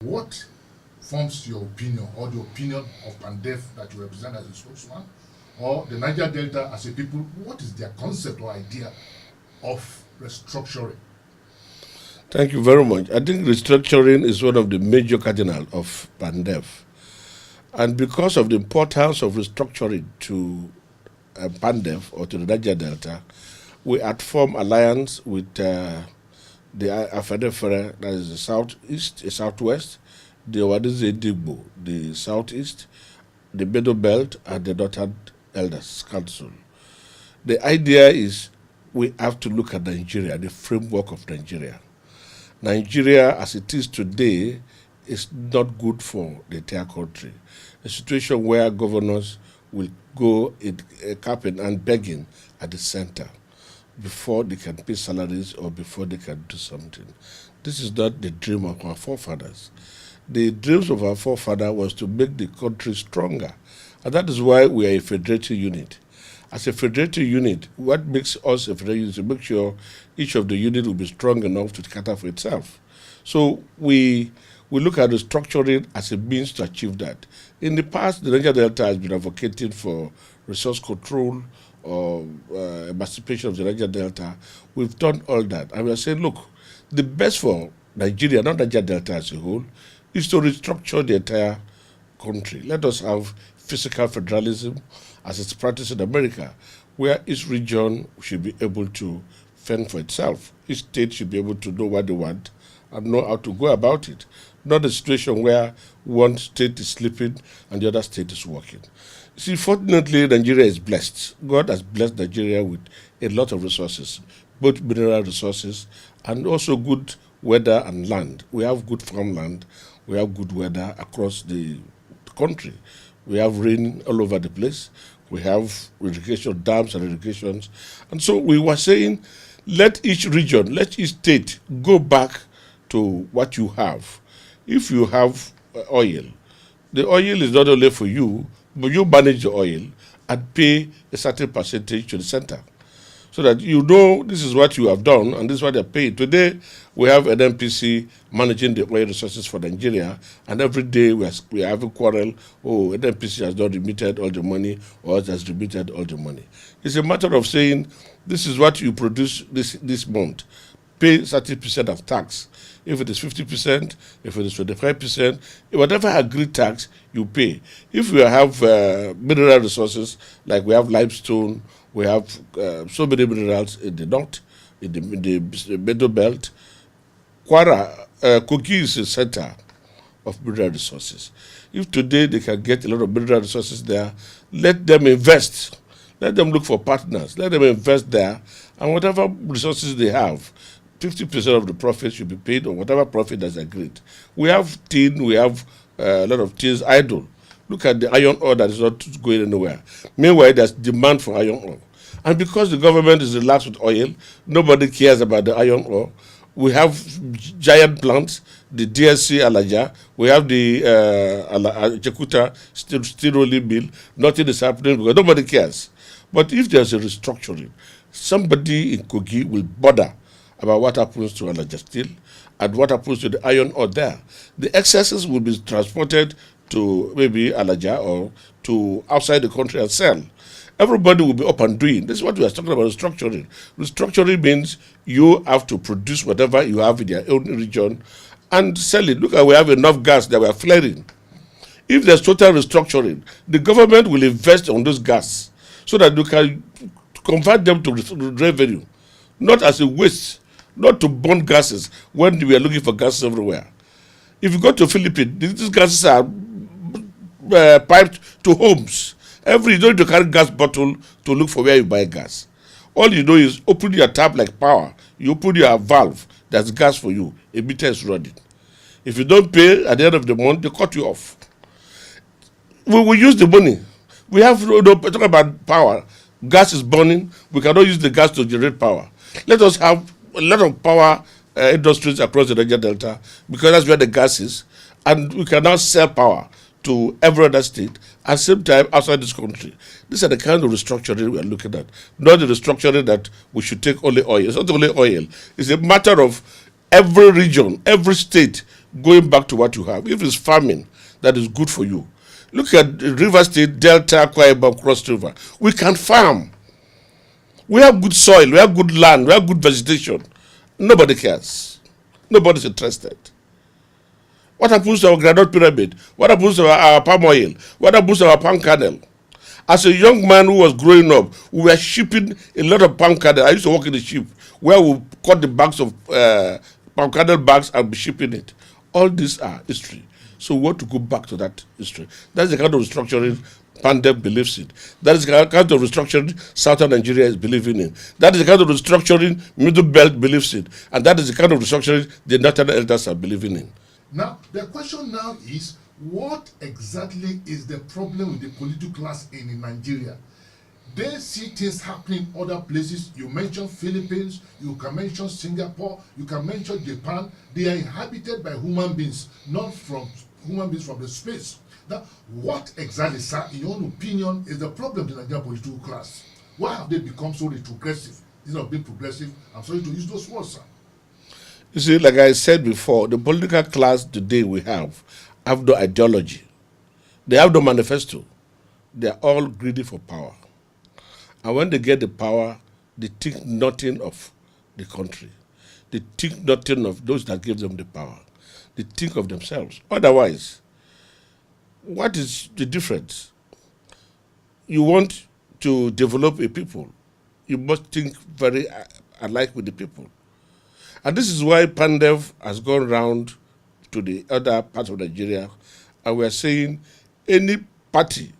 What forms your opinion or the opinion of Pandef that you represent as a spokesman, or the Niger Delta as a people? What is their concept or idea of restructuring? Thank you very much. I think restructuring is one of the major cardinals of Pandef. And because of the importance of restructuring to Pandef or to the Niger Delta, we had formed alliance with the Afedefere, that is the southeast, the southwest, the Wadize Digbo, the southeast, the Bedo Belt, and the Northern Elders Council. The idea is we have to look at Nigeria, the framework of Nigeria. Nigeria, as it is today, is not good for the entire country. A situation where governors will go in capping and begging at the center before they can pay salaries or before they can do something. This is not the dream of our forefathers. The dreams of our forefathers was to make the country stronger. And that is why we are a federated unit. As a federated unit, what makes us a federated unit is to make sure each of the units will be strong enough to cater for itself. So we look at the structuring as a means to achieve that. In the past, the Niger Delta has been advocating for resource control or emancipation of the Niger Delta. We've done all that. And we are saying, look, the best for Nigeria, not Niger Delta as a whole, is to restructure the entire country. Let us have physical federalism as it's practiced in America, where each region should be able to fend for itself. Each state should be able to know what they want and know how to go about it. Not a situation where one state is sleeping and the other state is working. See, fortunately, Nigeria is blessed. God has blessed Nigeria with a lot of resources, both mineral resources and also good weather and land. We have good farmland. We have good weather across the country. We have rain all over the place. We have irrigation dams and irrigations. And so we were saying, let each region, let each state go back to what you have. If you have oil, the oil is not only for you, but you manage the oil and pay a certain percentage to the center. So that you know this is what you have done and this is what they're paying. Today, we have an NPC managing the oil resources for Nigeria, and every day we are having quarrel, oh, an NPC has not remitted all the money or has remitted all the money. It's a matter of saying, this is what you produce this month. Pay 30% of tax. If it is 50%, if it is 25%, whatever agreed tax, you pay. If you have mineral resources, like we have limestone, we have so many minerals in the north, in the Middle Belt. Kogi is the center of mineral resources. If today they can get a lot of mineral resources there, let them invest. Let them look for partners. Let them invest there. And whatever resources they have, 50% of the profit should be paid on whatever profit that's agreed. We have tin, we have a lot of things idle. Look at the iron ore that is not going anywhere. Meanwhile, there's demand for iron ore. And because the government is relaxed with oil, nobody cares about the iron ore. We have giant plants, the DSC Alaja, we have the Jakuta steel rolling mill. Nothing is happening because nobody cares. But if there's a restructuring, somebody in Kogi will bother about what happens to Alaja Steel and what happens to the iron ore there. The excesses will be transported to maybe Alaja or to outside the country and sell. Everybody will be up and doing. This is what we are talking about, restructuring. Restructuring means you have to produce whatever you have in your own region and sell it. Look, at we have enough gas that we are flaring. If there's total restructuring, the government will invest on those gas so that you can convert them to revenue, not as a waste, not to burn gases when we are looking for gases everywhere. If you go to Philippines, these gases are piped to homes. You don't need to carry gas bottle to look for where you buy gas. All you do is open your tap like power. You open your valve, there's gas for you. A meter is running. If you don't pay at the end of the month, they cut you off. We will use the money. We have talking about power. Gas is burning. We cannot use the gas to generate power. Let us have a lot of power industries across the Niger Delta because that's where the gas is, and we can now sell power to every other state at the same time outside this country. These are the kind of restructuring we are looking at. Not the restructuring that we should take only oil. It's not only oil. It's a matter of every region, every state going back to what you have. If it's farming, that is good for you. Look at River State, Delta, Akwa Ibom, Cross River. We can farm. We have good soil, we have good land, we have good vegetation. Nobody cares. Nobody's interested. What happens to our granite pyramid? What happens to our palm oil? What happens to our palm kernel? As a young man who was growing up, we were shipping a lot of palm kernel. I used to work in the ship where we cut the bags of palm kernel bags and be shipping it. All these are history. So we want to go back to that history. That's the kind of restructuring Pandef believes in. That is the kind of restructuring Southern Nigeria is believing in. That is the kind of restructuring Middle Belt believes in. And that is the kind of restructuring the Northern elders are believing in. Now, the question now is, what exactly is the problem with the political class in Nigeria? They see things happening in other places. You mentioned Philippines, you can mention Singapore, you can mention Japan. They are inhabited by human beings, not from human beings from the space. Now, what exactly, sir, in your own opinion, is the problem with the Nigerian political class? Why have they become so retrogressive? Instead of being progressive, I'm sorry to use those words, sir. You see, like I said before, the political class today we have no ideology. They have no manifesto. They are all greedy for power. And when they get the power, they think nothing of the country. They think nothing of those that give them the power. They think of themselves. Otherwise, what is the difference? You want to develop a people, you must think very alike with the people. And this is why Pandef has gone round to the other parts of Nigeria, and we are saying any party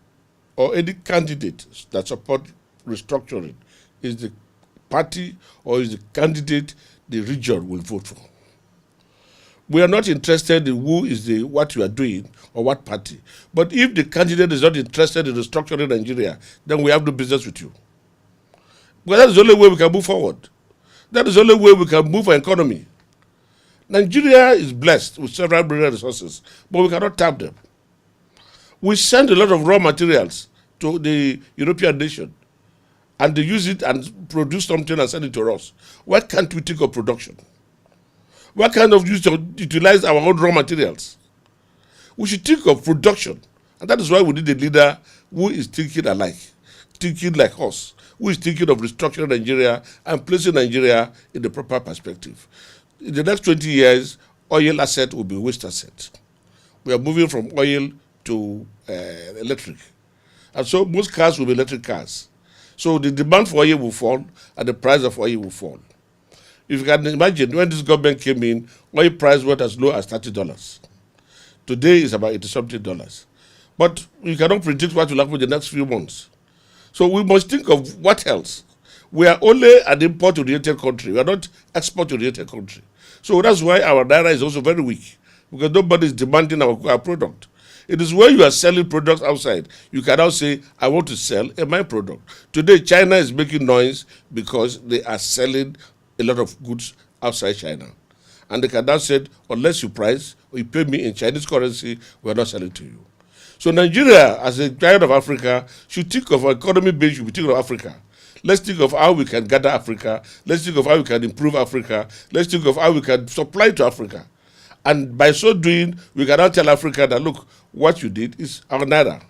or any candidate that support restructuring is the party or is the candidate the region will vote for. We are not interested in who is the what you are doing or what party. But if the candidate is not interested in restructuring Nigeria, then we have no business with you. Because that is the only way we can move forward. That is the only way we can move our economy. Nigeria is blessed with several mineral resources, but we cannot tap them. We send a lot of raw materials to the European nation, and they use it and produce something and send it to us. Why can't we think of production? Why can't we utilize our own raw materials? We should think of production, and that is why we need a leader who is thinking alike, thinking like us, who is thinking of restructuring Nigeria and placing Nigeria in the proper perspective. In the next 20 years, oil asset will be waste asset. We are moving from oil to electric. And so most cars will be electric cars. So the demand for oil will fall and the price of oil will fall. If you can imagine, when this government came in, oil price went as low as $30. Today is about $80-something. But you cannot predict what will happen in the next few months. So we must think of what else. We are only an import-oriented country. We are not export-oriented country. So that's why our naira is also very weak, because nobody is demanding our product. It is when you are selling products outside, you can now say, I want to sell my product. Today, China is making noise because they are selling a lot of goods outside China. And they can now say, unless you price or you pay me in Chinese currency, we are not selling to you. So Nigeria, as a giant of Africa, should think of our economy base, should be thinking of Africa. Let's think of how we can gather Africa. Let's think of how we can improve Africa. Let's think of how we can supply to Africa. And by so doing, we can now tell Africa that, look, what you did is our naira.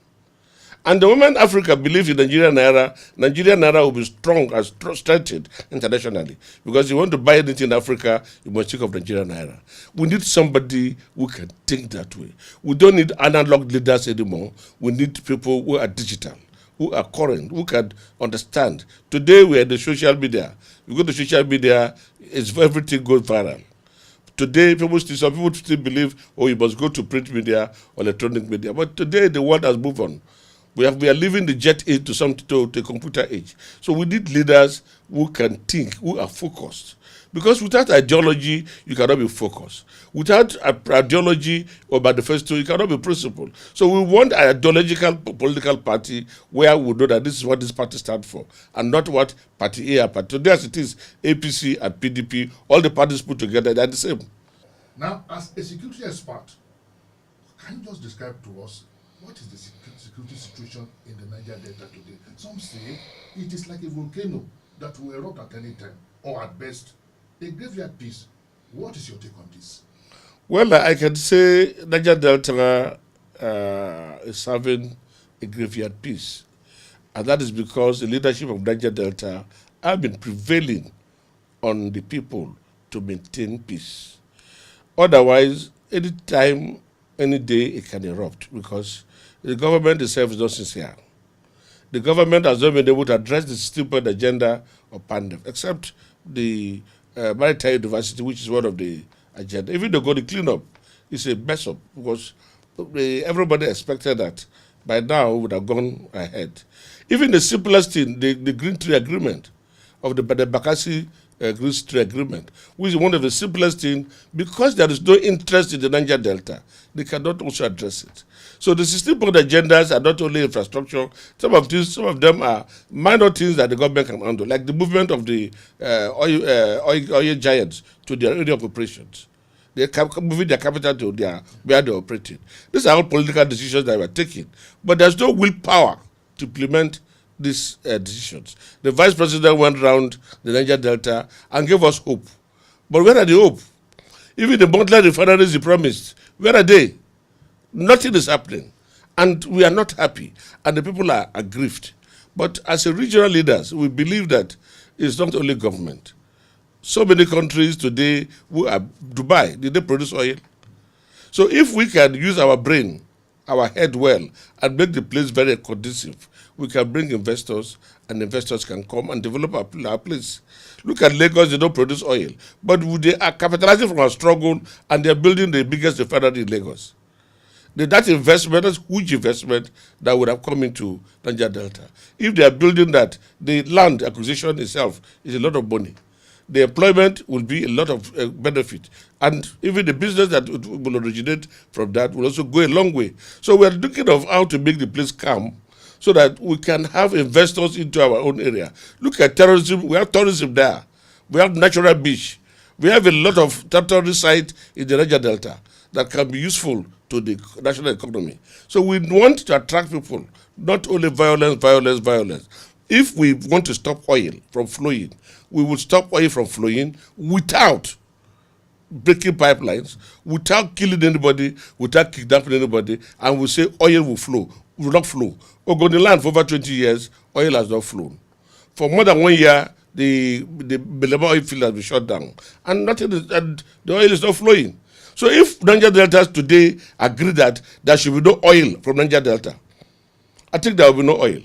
And the moment Africa believes in Nigerian naira will be strong and strengthened internationally. Because if you want to buy anything in Africa, you must think of Nigerian naira. We need somebody who can think that way. We don't need analog leaders anymore. We need people who are digital, who are current, who can understand. Today we are in the social media. You go to social media, everything goes viral. Today, some people still believe, oh, you must go to print media or electronic media. But today, the world has moved on. We are leaving the jet age to the computer age. So we need leaders who can think, who are focused. Because without ideology, you cannot be focused. Without ideology or manifesto, you cannot be principled. So we want an ideological political party where we know that this is what this party stands for, and not what party A or party. Today, as it is, APC and PDP, all the parties put together, they're the same. Now, as a security expert, can you just describe to us what is the security situation in the Niger Delta today? Some say it is like a volcano that will erupt at any time, or at best, a graveyard piece. What is your take on this? Well, I can say Niger Delta is having a graveyard peace. And that is because the leadership of Niger Delta have been prevailing on the people to maintain peace. Otherwise, any time, any day, it can erupt because the government itself is not sincere. The government has not been able to address the stupid agenda of Pandef, except the maritime university, which is one of the agenda. Even though going to clean up, it's a mess up because everybody expected that by now we would have gone ahead. Even the simplest thing, the Green Tree Agreement of the Bakassi Green Tree Agreement, which is one of the simplest things, because there is no interest in the Niger Delta, they cannot also address it. So the 16-point agendas are not only infrastructure. Some of them are minor things that the government can handle, like the movement of the oil giants to their area of operations. They are moving their capital to where they are operating. These are all political decisions that were taken, but there's no willpower to implement these decisions. The vice president went around the Niger Delta and gave us hope. But where are the hope? Even the monthly refineries he promised, where are they? Nothing is happening. And we are not happy. And the people are aggrieved. But as a regional leaders, we believe that it's not only government. So many countries today, who are Dubai, did they produce oil? So if we can use our brain, our head well, and make the place very conducive, we can bring investors, and investors can come and develop our place. Look at Lagos, they don't produce oil, but they are capitalizing from our struggle, and they're building the biggest refinery in Lagos. That investment, that's huge investment that would have come into Niger Delta. If they are building that, the land acquisition itself is a lot of money. The employment will be a lot of benefit. And even the business that will originate from that will also go a long way. So we are looking of how to make the place calm so that we can have investors into our own area. Look at terrorism. We have tourism there. We have natural beach. We have a lot of terrorist sites in the Niger Delta that can be useful to the national economy. So we want to attract people, not only violence, violence, violence. If we want to stop oil from flowing, we will stop oil from flowing without breaking pipelines, without killing anybody, without kidnapping anybody, and we say oil will flow, will not flow. Ogoniland for over 20 years, oil has not flown. For more than 1 year, the Belema oil field has been shut down, and and the oil is not flowing. So if Niger Deltas today agree that there should be no oil from Niger Delta, I think there will be no oil.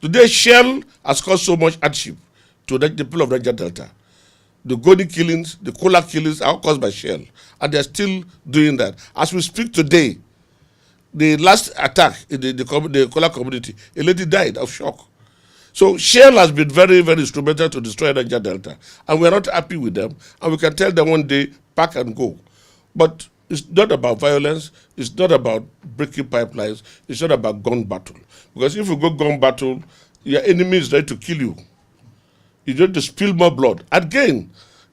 Today, Shell has caused so much hardship to the people of Niger Delta. The Goni killings, the Kola killings are all caused by Shell, and they're still doing that. As we speak today, the last attack in the Kola community, a lady died of shock. So Shell has been very, very instrumental to destroy Niger Delta, and we're not happy with them, and we can tell them one day, pack and go. But it's not about violence, it's not about breaking pipelines, it's not about gun battle. Because if you go gun battle, your enemy is ready to kill you. You need to spill more blood. Again,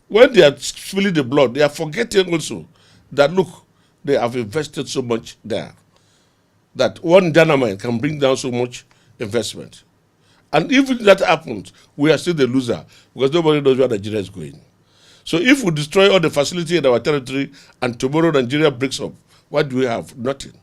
when they are spilling the blood, they are forgetting also that, look, they have invested so much there, that one dynamite can bring down so much investment. And if that happens, we are still the loser, because nobody knows where Nigeria is going. So if we destroy all the facility in our territory and tomorrow Nigeria breaks up, what do we have? Nothing.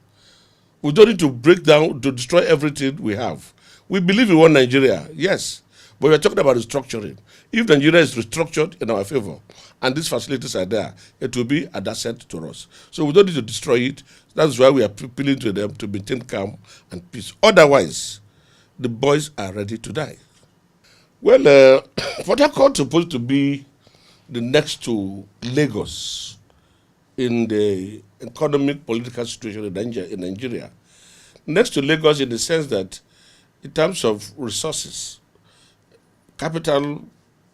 We don't need to break down, to destroy everything we have. We believe in one Nigeria, yes, but we're talking about restructuring. If Nigeria is restructured in our favor and these facilities are there, it will be an asset to us. So we don't need to destroy it. That's why we are appealing to them to maintain calm and peace. Otherwise, the boys are ready to die. Well, Port Harcourt is supposed to be the next to Lagos in the economic political situation in Nigeria. Next to Lagos in the sense that in terms of resources, capital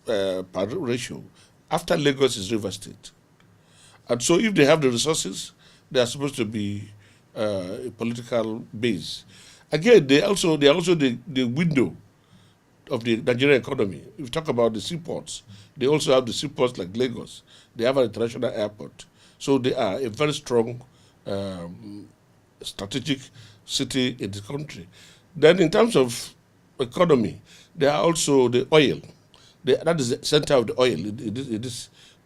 ratio, after Lagos is River State. And so if they have the resources, they are supposed to be a political base. Again, they are also the window of the Nigerian economy. If you talk about the seaports, they also have the seaports like Lagos. They have an international airport. So they are a very strong strategic city in the country. Then in terms of economy, they are also the oil. That is the center of the oil in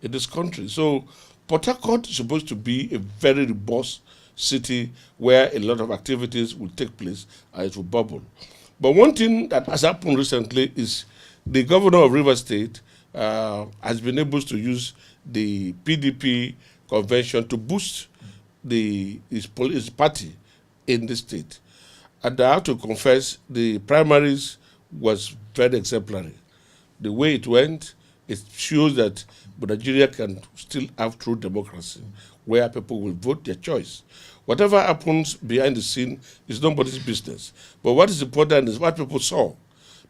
this country. So Port Harcourt is supposed to be a very robust city where a lot of activities will take place and it will bubble. But one thing that has happened recently is the governor of Rivers State has been able to use the PDP convention to boost his party in the state. And I have to confess, the primaries was very exemplary. The way it went, it shows that Nigeria can still have true democracy, where people will vote their choice. Whatever happens behind the scene is nobody's business. But what is important is what people saw.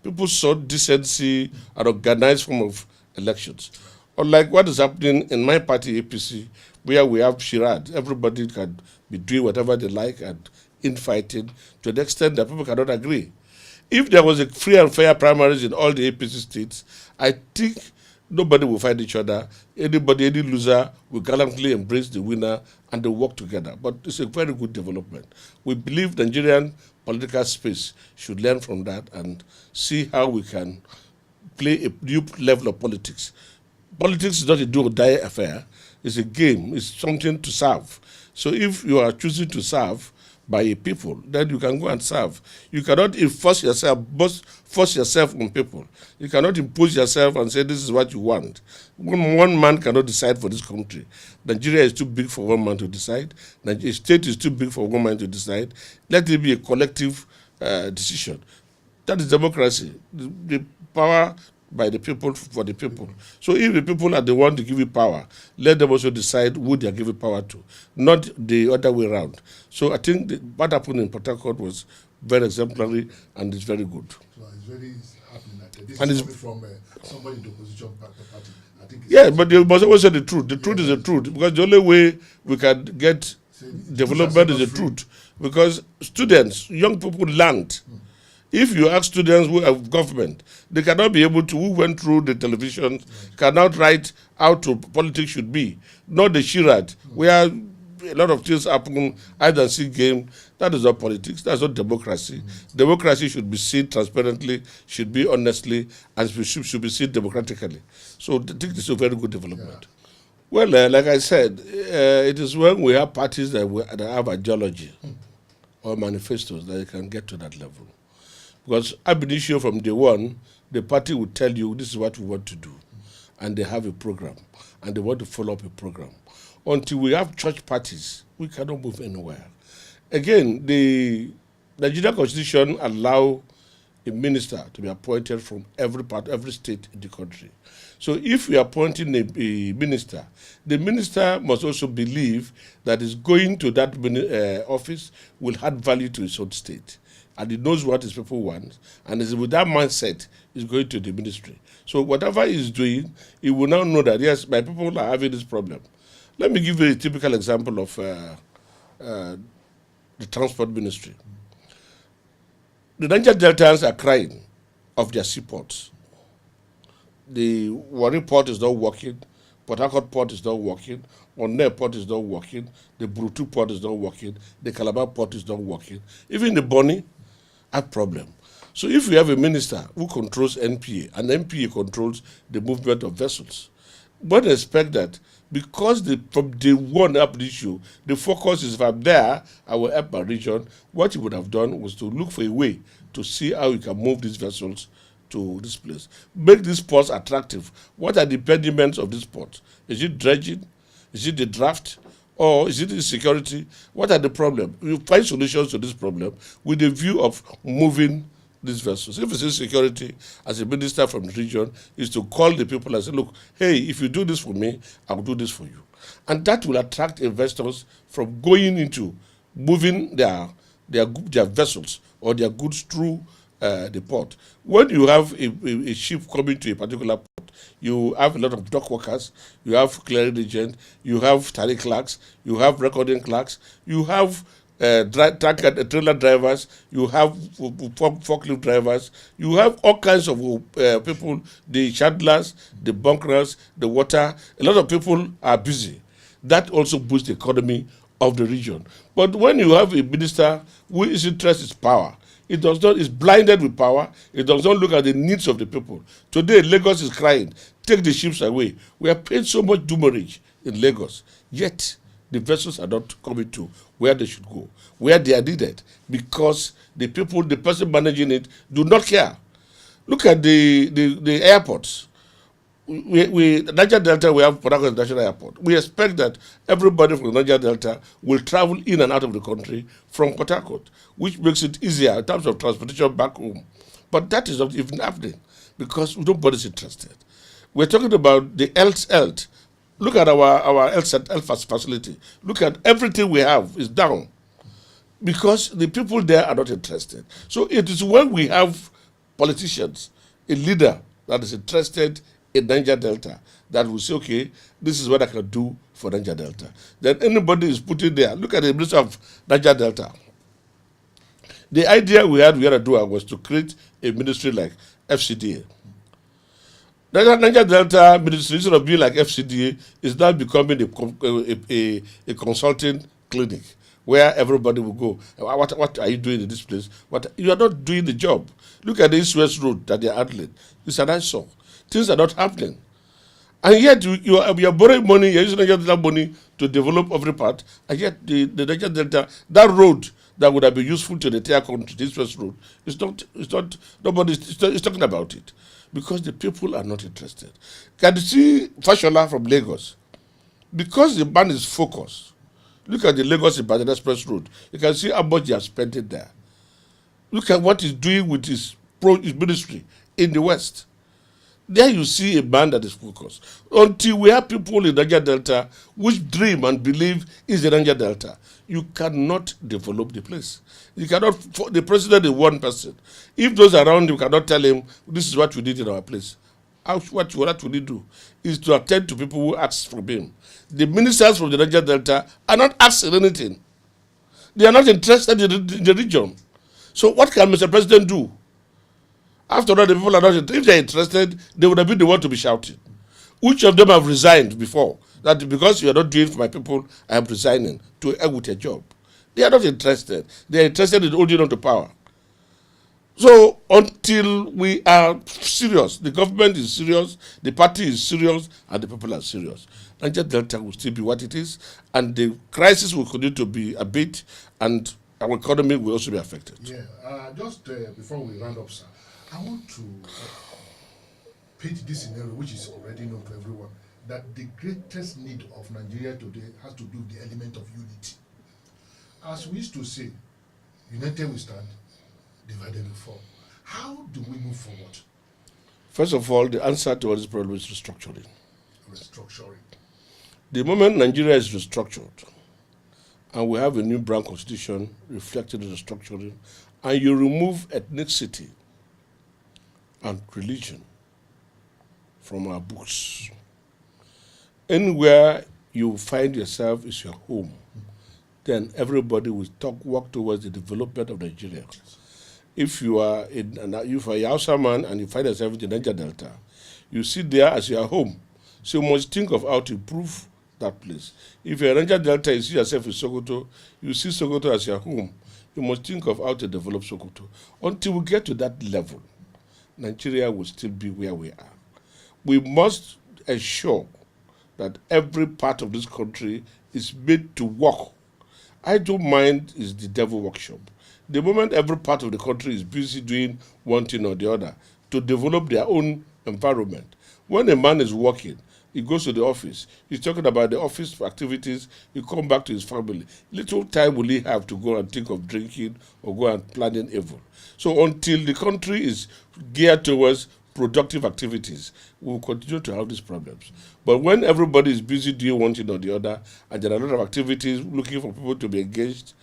People saw decency and organized form of elections. Unlike what is happening in my party, APC, where we have charade. Everybody can be doing whatever they like and infighting to the extent that people cannot agree. If there was a free and fair primaries in all the APC states, I think nobody will fight each other. Anybody, any loser will gallantly embrace the winner and they work together. But it's a very good development. We believe the Nigerian political space should learn from that and see how we can play a new level of politics. Politics is not a do or die affair. It's a game. It's something to serve. So if you are choosing to serve by a people, then you can go and serve. You cannot force yourself on people. You cannot impose yourself and say this is what you want. One man cannot decide for this country. Nigeria is too big for one man to decide. The state is too big for one man to decide. Let it be a collective decision. That is democracy. The power by the people for the people. So if the people are the one to give you power, let them also decide who they are giving power to, not the other way around. So I think what happened in Port Harcourt was very exemplary and it's very good. So it's very happening that this and is coming from somebody in the opposition party. I think yeah, but you must always say the truth. The truth is the truth, because the only way we can get development is the truth. Because students, young people learned. If you ask students who have government, they cannot be able to, who went through the television, cannot write how politics should be. Not the charade, where a lot of things happen, hide and seek game. That is not politics, that's not democracy. Democracy should be seen transparently, should be honestly, and should be seen democratically. So I think this is a very good development. Yeah. Well, like I said, it is when we have parties that have ideology or manifestos that you can get to that level. Because ab initio from day one, the party will tell you this is what we want to do. And they have a program. And they want to follow up a program. Until we have church parties, we cannot move anywhere. Again, the Nigerian Constitution allows a minister to be appointed from every state in the country. So if we are appointing a minister, the minister must also believe that is going to that office will add value to his own state. And he knows what his people want, and is with that mindset, he's going to the ministry. So whatever he's doing, he will now know that, yes, my people are having this problem. Let me give you a typical example of the transport ministry. The Niger Deltans are crying of their seaports. The Warri port is not working, Port Harcourt port is not working, Onne port is not working, the Brutu port is not working, the Calabar port is not working, even the Bonny have problem. So if we have a minister who controls NPA, and NPA controls the movement of vessels, one expect that because from day one up the issue, the focus is if I'm there, I will help my region. What he would have done was to look for a way to see how he can move these vessels to this place. Make these ports attractive. What are the impediments of this port? Is it dredging? Is it the draft? Or is it insecurity? What are the problems? You find solutions to this problem with the view of moving these vessels. If it's insecurity, as a minister from the region, is to call the people and say, look, hey, if you do this for me, I will do this for you. And that will attract investors from going into moving their vessels or their goods through the port. When you have a ship coming to a particular port, you have a lot of dock workers, you have clearing agents, you have tally clerks, you have recording clerks, you have trailer drivers, you have forklift drivers, you have all kinds of people, the chandlers, the bunkerers, the water. A lot of people are busy. That also boosts the economy of the region. But when you have a minister whose interest is power, it does not, is blinded with power. It does not look at the needs of the people. Today, Lagos is crying, take the ships away. We are paying so much demurrage in Lagos, yet the vessels are not coming to where they should go, where they are needed, because the people, the person managing it, do not care. Look at the airports. Niger Delta, we have Port Harcourt International Airport. We expect that everybody from Niger Delta will travel in and out of the country from Port Harcourt, which makes it easier in terms of transportation back home. But that is not even happening because nobody's interested. We're talking about the health. Look at our health facility. Look at everything we have is down because the people there are not interested. So it is when we have politicians, a leader that is interested in Niger Delta, that will say, okay, this is what I can do for Niger Delta. Then anybody is put in there. Look at the minister of Niger Delta. The idea we had to do was to create a ministry like FCDA. Niger Delta ministry, instead of being like FCDA, is now becoming a consulting clinic where everybody will go. What are you doing in this place? You are not doing the job. Look at the East-West Road that they are handling. It's an eyesore. Things are not happening. And yet you are borrowing money, you're using Niger Delta money to develop every part, and yet the Niger Delta, that road that would have been useful to the entire country, this West Road, nobody is talking about it. Because the people are not interested. Can you see Fashola from Lagos? Because the man is focused. Look at the Lagos-Ibadan Express Road. You can see how much he has spent it there. Look at what he's doing with his ministry in the West. There you see a man that is focused. Until we have people in Niger Delta which dream and believe is the Niger Delta, you cannot develop the place. You cannot, the president is one person. If those around you cannot tell him, this is what we did in our place, what will he do? Is to attend to people who ask from him. The ministers from the Niger Delta are not asking anything. They are not interested in the region. So what can Mr. President do? After all, the people are not interested. If they are interested, they would have been the one to be shouting. Which of them have resigned before? That because you are not doing for my people, I am resigning to help with a job. They are not interested. They are interested in holding on to power. So until we are serious, the government is serious, the party is serious, and the people are serious, Niger Delta will still be what it is, and the crisis will continue to be a bit, and our economy will also be affected. Yeah, just before we round up, sir, I want to paint this scenario, which is already known to everyone, that the greatest need of Nigeria today has to do with the element of unity. As we used to say, united we stand, divided we fall. How do we move forward? First of all, the answer to all this problem is restructuring. Restructuring. The moment Nigeria is restructured, and we have a new brown constitution reflecting the restructuring, and you remove ethnicity and religion from our books, anywhere you find yourself is your home, then everybody will work towards the development of Nigeria. If you are a Hausa man and you find yourself in the Niger Delta, you sit there as your home. So you must think of how to improve that place. If you're a Niger Delta, you see yourself in Sokoto, you see Sokoto as your home. You must think of how to develop Sokoto. Until we get to that level, Nigeria will still be where we are. We must ensure that every part of this country is made to work. I don't mind is the devil workshop. The moment every part of the country is busy doing one thing or the other to develop their own environment. When a man is working, he goes to the office, he's talking about the office activities, he comes back to his family. Little time will he have to go and think of drinking or go and planning evil. So until the country is geared towards productive activities, we will continue to have these problems. But when everybody is busy doing one thing or the other, and there are a lot of activities looking for people to be engaged,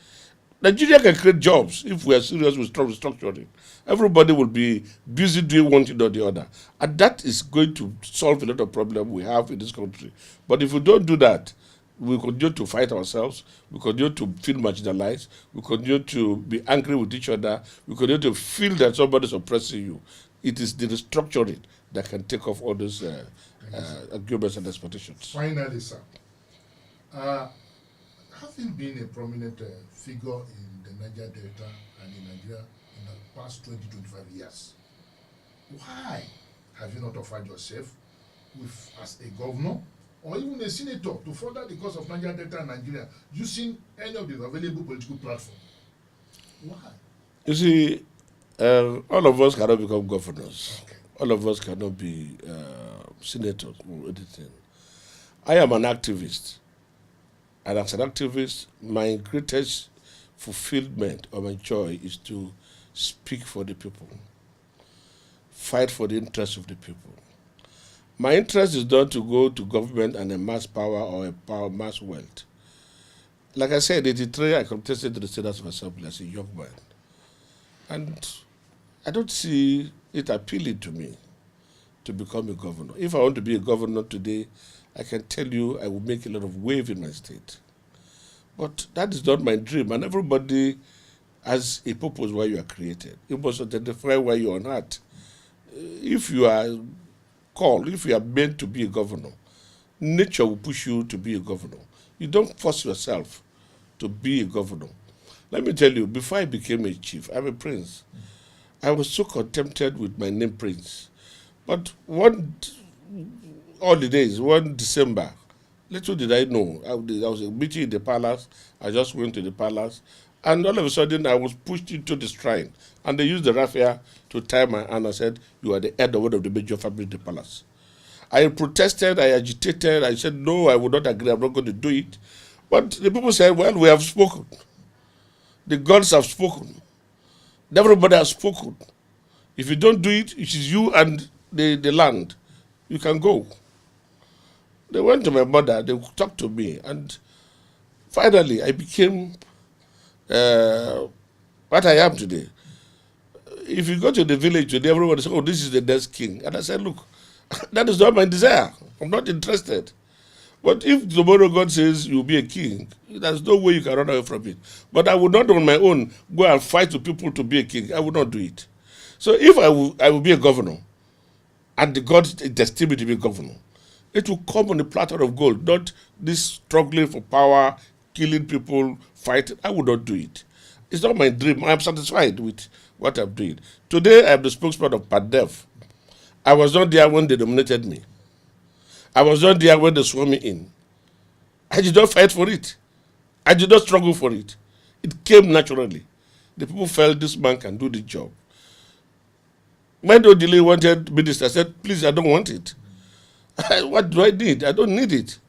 Nigeria can create jobs if we are serious with restructuring. Everybody will be busy doing one thing or the other. And that is going to solve a lot of problems we have in this country. But if we don't do that, we continue to fight ourselves, we continue to feel marginalized, we continue to be angry with each other, we continue to feel that somebody is oppressing you. It is the restructuring that can take off all those arguments and expectations. Finally, sir, having been a prominent figure in the Niger Delta and in Nigeria in the past 20-25 years, why have you not offered yourself as a governor or even a senator to further the cause of Niger Delta and Nigeria using any of the available political platforms? Why? You see, all of us cannot become governors. Okay. All of us cannot be senators or anything. I am an activist. And as an activist, my greatest fulfillment or my joy is to speak for the people, fight for the interests of the people. My interest is not to go to government and amass power or amass wealth. Like I said, 83, I contested to the Senate of Assembly as a young man. And I don't see it appealing to me to become a governor. If I want to be a governor today, I can tell you I will make a lot of wave in my state. But that is not my dream, and everybody has a purpose why you are created. You must identify why you are on earth. If you are called, if you are meant to be a governor, nature will push you to be a governor. You don't force yourself to be a governor. Let me tell you, before I became a chief, I'm a prince. I was so contented with my name Prince. But one December, little did I know, I was meeting in the palace, I just went to the palace, and all of a sudden I was pushed into the shrine, and they used the raffia to tie my hand and said, you are the head of one of the major families in the palace. I protested, I agitated, I said, no, I would not agree, I'm not going to do it. But the people said, well, we have spoken. The gods have spoken. Everybody has spoken. If you don't do it, it is you and the land. You can go. They went to my mother, they talked to me, and finally I became what I am today. If you go to the village today, everybody says, oh, this is the next king. And I said, look, that is not my desire. I'm not interested. But if tomorrow God says you'll be a king, there's no way you can run away from it. But I would not on my own go and fight with people to be a king. I would not do it. So if I will be a governor, and the God destined me to be a governor, it will come on a platter of gold, not this struggling for power, killing people, fighting. I would not do it. It's not my dream. I am satisfied with what I'm doing. Today, I am the spokesman of Pandef. I was not there when they nominated me. I was not there when they swore me in. I did not fight for it. I did not struggle for it. It came naturally. The people felt this man can do the job. When Odile wanted minister, I said, please, I don't want it. What do I need? I don't need it.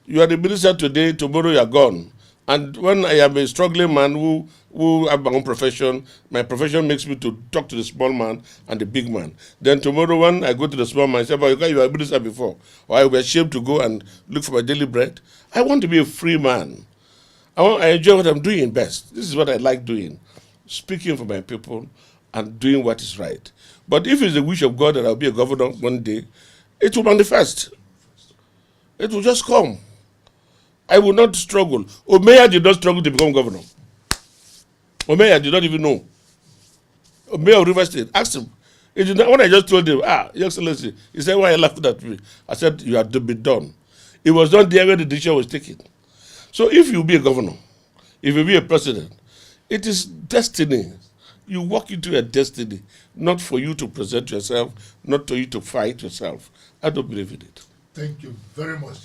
You are the minister today, tomorrow you are gone. And when I am a struggling man who have my own profession, my profession makes me to talk to the small man and the big man. Then tomorrow when I go to the small man, I say, but you were a minister before, or I will be ashamed to go and look for my daily bread. I want to be a free man. I enjoy what I'm doing best. This is what I like doing, speaking for my people and doing what is right. But if it's the wish of God that I'll be a governor one day, it will manifest. It will just come. I will not struggle. Omeya did not struggle to become governor. Omeya did not even know. Omeya of River State, asked him. He did not, when I just told him, Your Excellency, he said, why are you laughing at me? I said, you have to be done. It was not there where the decision was taken. So if you be a governor, if you be a president, it is destiny. You walk into your destiny, not for you to present yourself, not for you to fight yourself. I don't believe in it. Thank you very much.